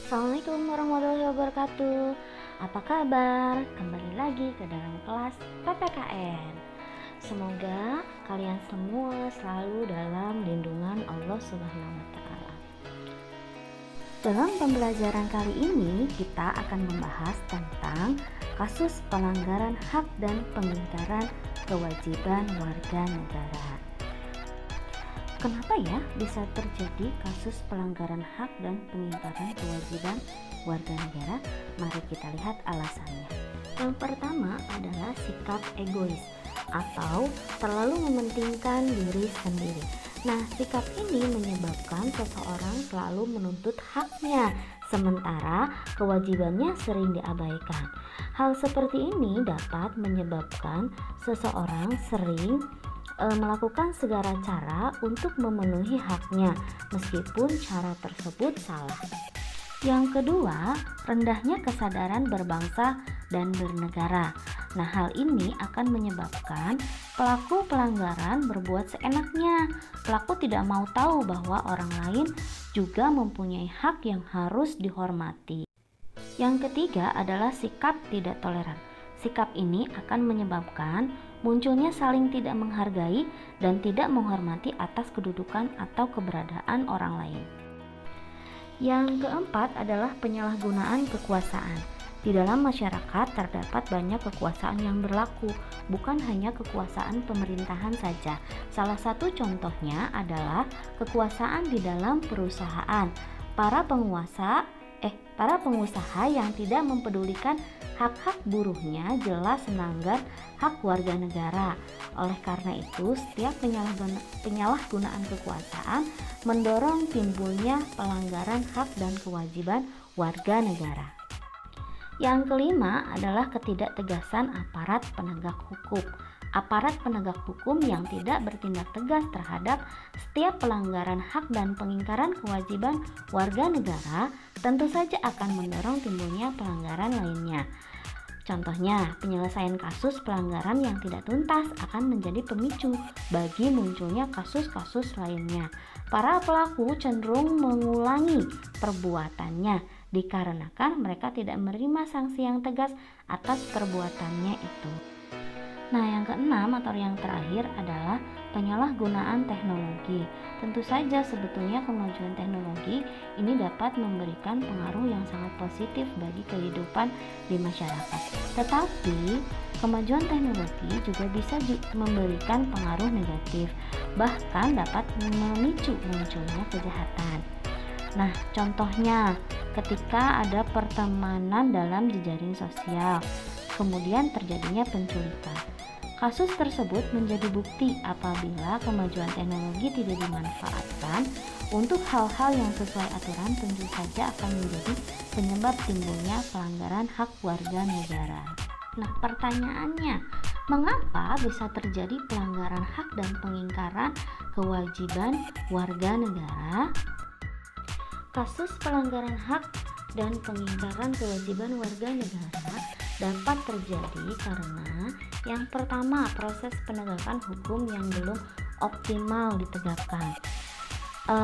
Assalamualaikum warahmatullahi wabarakatuh. Apa kabar? Kembali lagi ke dalam kelas PPKN. Semoga kalian semua selalu dalam lindungan Allah Subhanahu wa taala. Dalam pembelajaran kali ini kita akan membahas tentang kasus pelanggaran hak dan pengingkaran kewajiban warga negara. Kenapa ya bisa terjadi kasus pelanggaran hak dan pengingkaran kewajiban warga negara? Mari kita lihat alasannya. Yang pertama adalah sikap egois atau terlalu mementingkan diri sendiri. Nah, sikap ini menyebabkan seseorang selalu menuntut haknya, sementara kewajibannya sering diabaikan. Hal seperti ini dapat menyebabkan seseorang sering melakukan segala cara untuk memenuhi haknya, meskipun cara tersebut salah. Yang kedua, rendahnya kesadaran berbangsa dan bernegara. Nah, hal ini akan menyebabkan pelaku pelanggaran berbuat seenaknya. Pelaku tidak mau tahu bahwa orang lain juga mempunyai hak yang harus dihormati. Yang ketiga adalah sikap tidak toleran. Sikap ini akan menyebabkan munculnya saling tidak menghargai dan tidak menghormati atas kedudukan atau keberadaan orang lain. Yang keempat adalah penyalahgunaan kekuasaan. Di dalam masyarakat terdapat banyak kekuasaan yang berlaku, bukan hanya kekuasaan pemerintahan saja. Salah satu contohnya adalah kekuasaan di dalam perusahaan. Para pengusaha yang tidak mempedulikan hak-hak buruhnya jelas melanggar hak warga negara. Oleh karena itu, setiap penyalahgunaan kekuasaan mendorong timbulnya pelanggaran hak dan kewajiban warga negara. Yang kelima adalah ketidaktegasan aparat penegak hukum. Aparat penegak hukum yang tidak bertindak tegas terhadap setiap pelanggaran hak dan pengingkaran kewajiban warga negara tentu saja akan mendorong timbulnya pelanggaran lainnya. Contohnya, penyelesaian kasus pelanggaran yang tidak tuntas akan menjadi pemicu bagi munculnya kasus-kasus lainnya. Para pelaku cenderung mengulangi perbuatannya dikarenakan mereka tidak menerima sanksi yang tegas atas perbuatannya itu. Nah, yang keenam atau yang terakhir adalah penyalahgunaan teknologi. Tentu saja sebetulnya kemajuan teknologi ini dapat memberikan pengaruh yang sangat positif bagi kehidupan di masyarakat. Tetapi, kemajuan teknologi juga bisa memberikan pengaruh negatif, bahkan dapat memicu munculnya kejahatan. Nah, contohnya ketika ada pertemanan dalam jejaring sosial, kemudian terjadinya penculikan. Kasus tersebut menjadi bukti apabila kemajuan teknologi tidak dimanfaatkan untuk hal-hal yang sesuai aturan, tentu saja akan menjadi penyebab timbulnya pelanggaran hak warga negara. Nah, pertanyaannya, mengapa bisa terjadi pelanggaran hak dan pengingkaran kewajiban warga negara? Kasus pelanggaran hak dan pengingkaran kewajiban warga negara dapat terjadi karena yang pertama, proses penegakan hukum yang belum optimal ditegakkan.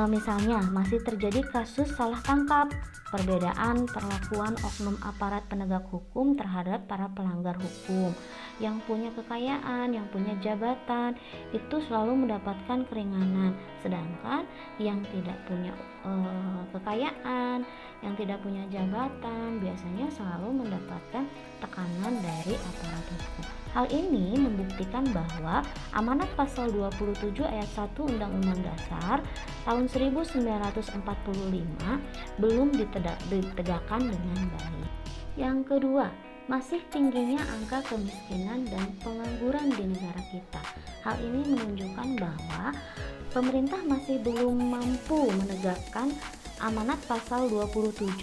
Misalnya, masih terjadi kasus salah tangkap, perbedaan perlakuan oknum aparat penegak hukum terhadap para pelanggar hukum. Yang punya kekayaan, yang punya jabatan, itu selalu mendapatkan keringanan, sedangkan yang tidak punya kekayaan, yang tidak punya jabatan, biasanya selalu mendapatkan tekanan dari aparat hukum. Hal ini membuktikan bahwa amanat pasal 27 ayat 1 Undang-Undang Dasar tahun 1945 belum ditegakkan dengan baik. Yang kedua, masih tingginya angka kemiskinan dan pengangguran di negara kita. Hal ini menunjukkan bahwa pemerintah masih belum mampu menegakkan amanat pasal 27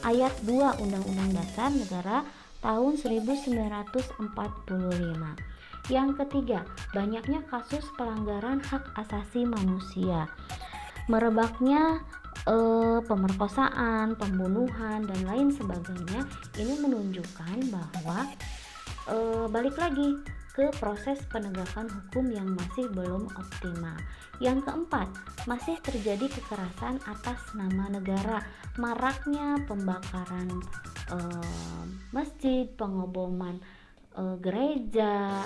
ayat 2 Undang-Undang Dasar Negara tahun 1945. Yang ketiga, banyaknya kasus pelanggaran hak asasi manusia. Merebaknya pemerkosaan, pembunuhan, dan lain sebagainya. Ini menunjukkan bahwa balik lagi, ke proses penegakan hukum yang masih belum optimal. Yang keempat, masih terjadi kekerasan atas nama negara, maraknya pembakaran masjid, pengoboman gereja,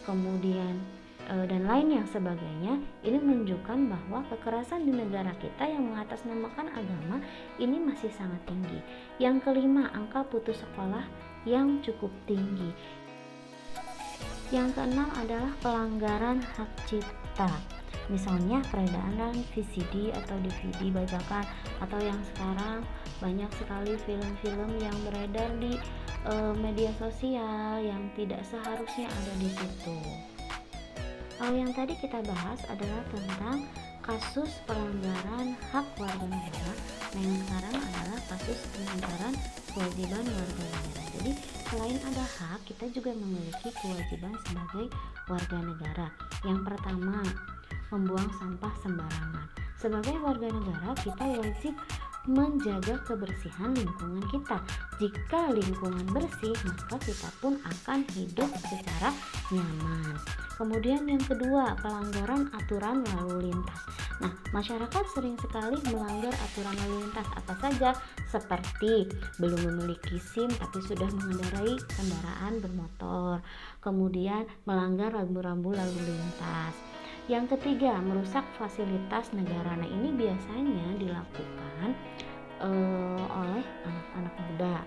kemudian dan lain yang sebagainya. Ini menunjukkan bahwa kekerasan di negara kita yang mengatasnamakan agama ini masih sangat tinggi. Yang kelima, angka putus sekolah yang cukup tinggi. Yang keenam adalah pelanggaran hak cipta, misalnya peredaran VCD atau DVD bajakan, atau yang sekarang banyak sekali film-film yang beredar di media sosial yang tidak seharusnya ada di situ. Kalau yang tadi kita bahas adalah tentang kasus pelanggaran hak warga negara. Nah, yang sekarang adalah kasus pelanggaran kewajiban warga negara. Jadi selain ada hak, kita juga memiliki kewajiban sebagai warga negara. Yang pertama, membuang sampah sembarangan. Sebagai warga negara, kita wajib menjaga kebersihan lingkungan kita. Jika lingkungan bersih, maka kita pun akan hidup secara nyaman. Kemudian yang kedua, pelanggaran aturan lalu lintas. Nah, masyarakat sering sekali melanggar aturan lalu lintas, apa saja? Seperti belum memiliki SIM tapi sudah mengendarai kendaraan bermotor, kemudian melanggar rambu-rambu lalu lintas. Yang ketiga, merusak fasilitas negara. Nah, ini biasanya dilakukan oleh anak-anak muda,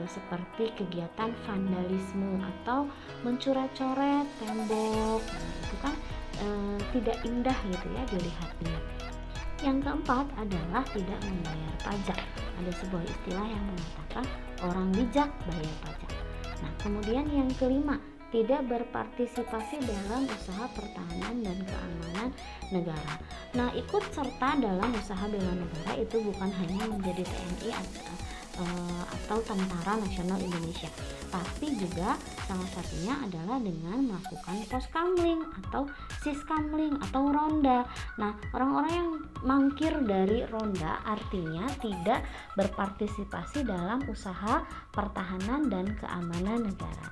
seperti kegiatan vandalisme atau mencoret-coret tembok. Nah, itu kan tidak indah gitu ya dilihatnya. Yang keempat adalah tidak membayar pajak. Ada sebuah istilah yang mengatakan orang bijak bayar pajak. Nah, kemudian yang kelima, tidak berpartisipasi dalam usaha pertahanan dan keamanan negara. Nah, ikut serta dalam usaha bela negara itu bukan hanya menjadi TNI atau Tentara Nasional Indonesia, tapi juga salah satunya adalah dengan melakukan poskamling atau siskamling atau ronda. Nah, orang-orang yang mangkir dari ronda artinya tidak berpartisipasi dalam usaha pertahanan dan keamanan negara.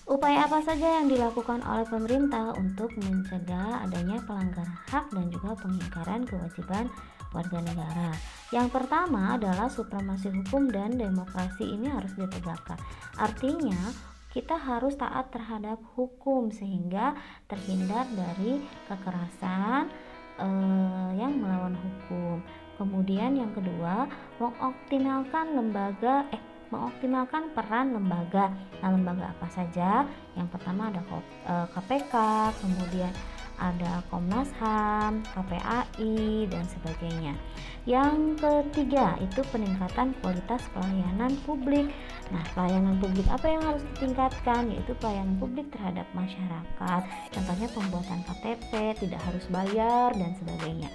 Upaya apa saja yang dilakukan oleh pemerintah untuk mencegah adanya pelanggaran hak dan juga pengingkaran kewajiban warga negara? Yang pertama adalah supremasi hukum dan demokrasi ini harus ditegakkan. Artinya kita harus taat terhadap hukum sehingga terhindar dari kekerasan yang melawan hukum. Kemudian yang kedua, mengoptimalkan peran lembaga. Nah, lembaga apa saja? Yang pertama ada KPK, kemudian ada Komnas HAM, KPAI, dan sebagainya. Yang ketiga itu peningkatan kualitas pelayanan publik. Nah, pelayanan publik apa yang harus ditingkatkan? Yaitu pelayanan publik terhadap masyarakat. Contohnya pembuatan KTP, tidak harus bayar, dan sebagainya.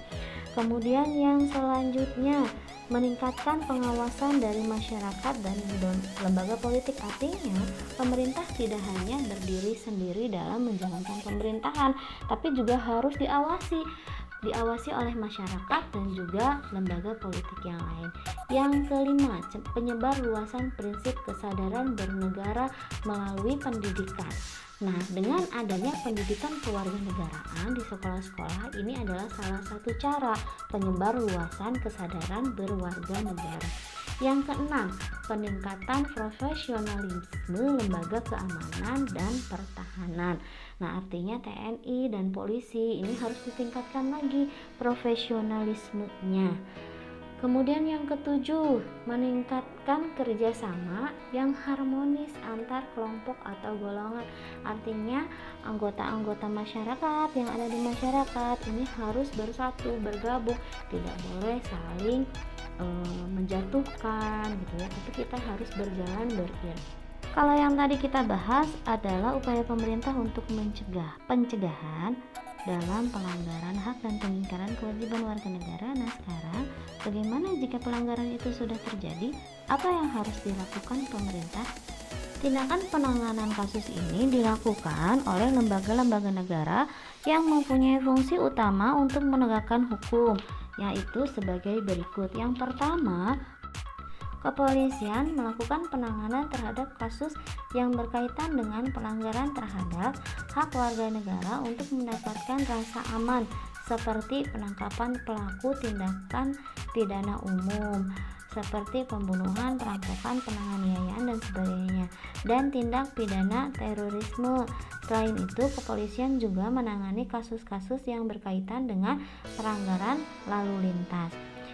Kemudian yang selanjutnya, meningkatkan pengawasan dari masyarakat dan lembaga politik. Artinya pemerintah tidak hanya berdiri sendiri dalam menjalankan pemerintahan, tapi juga harus diawasi oleh masyarakat dan juga lembaga politik yang lain. Yang kelima, penyebar luasan prinsip kesadaran bernegara melalui pendidikan. Nah, dengan adanya pendidikan kewarganegaraan di sekolah-sekolah, ini adalah salah satu cara penyebar luasan kesadaran berwarga negara. Yang keenam, peningkatan profesionalisme lembaga keamanan dan pertahanan. Nah, artinya TNI dan polisi ini harus ditingkatkan lagi profesionalismenya. Kemudian yang ketujuh, meningkatkan kerjasama yang harmonis antar kelompok atau golongan. Artinya anggota-anggota masyarakat yang ada di masyarakat ini harus bersatu, bergabung, tidak boleh saling menjatuhkan gitu ya, tapi kita harus berjalan beriring. Kalau yang tadi kita bahas adalah upaya pemerintah untuk pencegahan dalam pelanggaran hak dan pengingkaran kewajiban warga negara. Nah, sekarang bagaimana jika pelanggaran itu sudah terjadi? Apa yang harus dilakukan pemerintah? Tindakan penanganan kasus ini dilakukan oleh lembaga-lembaga negara yang mempunyai fungsi utama untuk menegakkan hukum, yaitu sebagai berikut. Yang pertama, Kepolisian melakukan penanganan terhadap kasus yang berkaitan dengan pelanggaran terhadap hak warga negara untuk mendapatkan rasa aman, seperti penangkapan pelaku tindakan pidana umum seperti pembunuhan, perampokan, penganiayaan dan sebagainya, dan tindak pidana terorisme. Selain itu, kepolisian juga menangani kasus-kasus yang berkaitan dengan pelanggaran lalu lintas.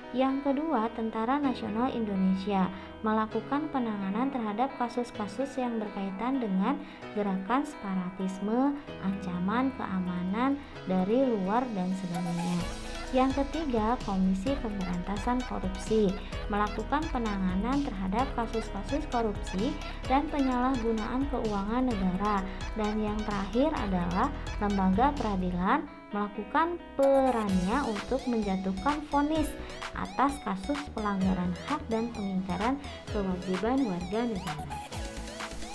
Yang kedua, Tentara Nasional Indonesia melakukan penanganan terhadap kasus-kasus yang berkaitan dengan gerakan separatisme, ancaman keamanan dari luar dan sebagainya. Yang ketiga, Komisi Pemberantasan Korupsi melakukan penanganan terhadap kasus-kasus korupsi dan penyalahgunaan keuangan negara. Dan yang terakhir adalah Lembaga Peradilan melakukan perannya untuk menjatuhkan vonis atas kasus pelanggaran hak dan pengingkaran kewajiban warga negara.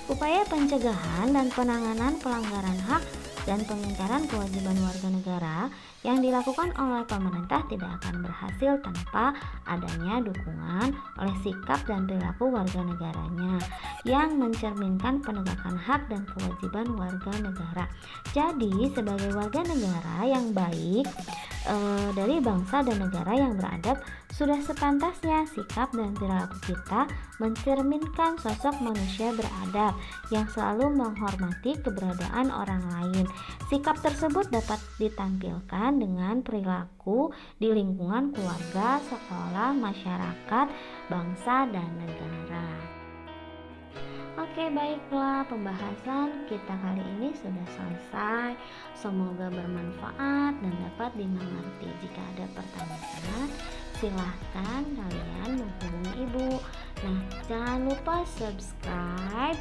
Upaya pencegahan dan penanganan pelanggaran hak dan pengingkaran kewajiban warga negara yang dilakukan oleh pemerintah tidak akan berhasil tanpa adanya dukungan oleh sikap dan perilaku warga negaranya yang mencerminkan penegakan hak dan kewajiban warga negara. Jadi, sebagai warga negara yang baik dari bangsa dan negara yang beradab, sudah sepantasnya sikap dan perilaku kita mencerminkan sosok manusia beradab yang selalu menghormati keberadaan orang lain. Sikap tersebut dapat ditampilkan dengan perilaku di lingkungan keluarga, sekolah, masyarakat, bangsa, dan negara. Oke, baiklah, pembahasan kita kali ini sudah selesai. Semoga bermanfaat dan dapat dimengerti. Jika ada pertanyaan, silahkan kalian menghubungi Ibu. Nah, jangan lupa subscribe,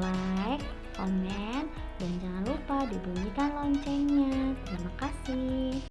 like, komen, dan jangan lupa dibunyikan loncengnya. Terima kasih.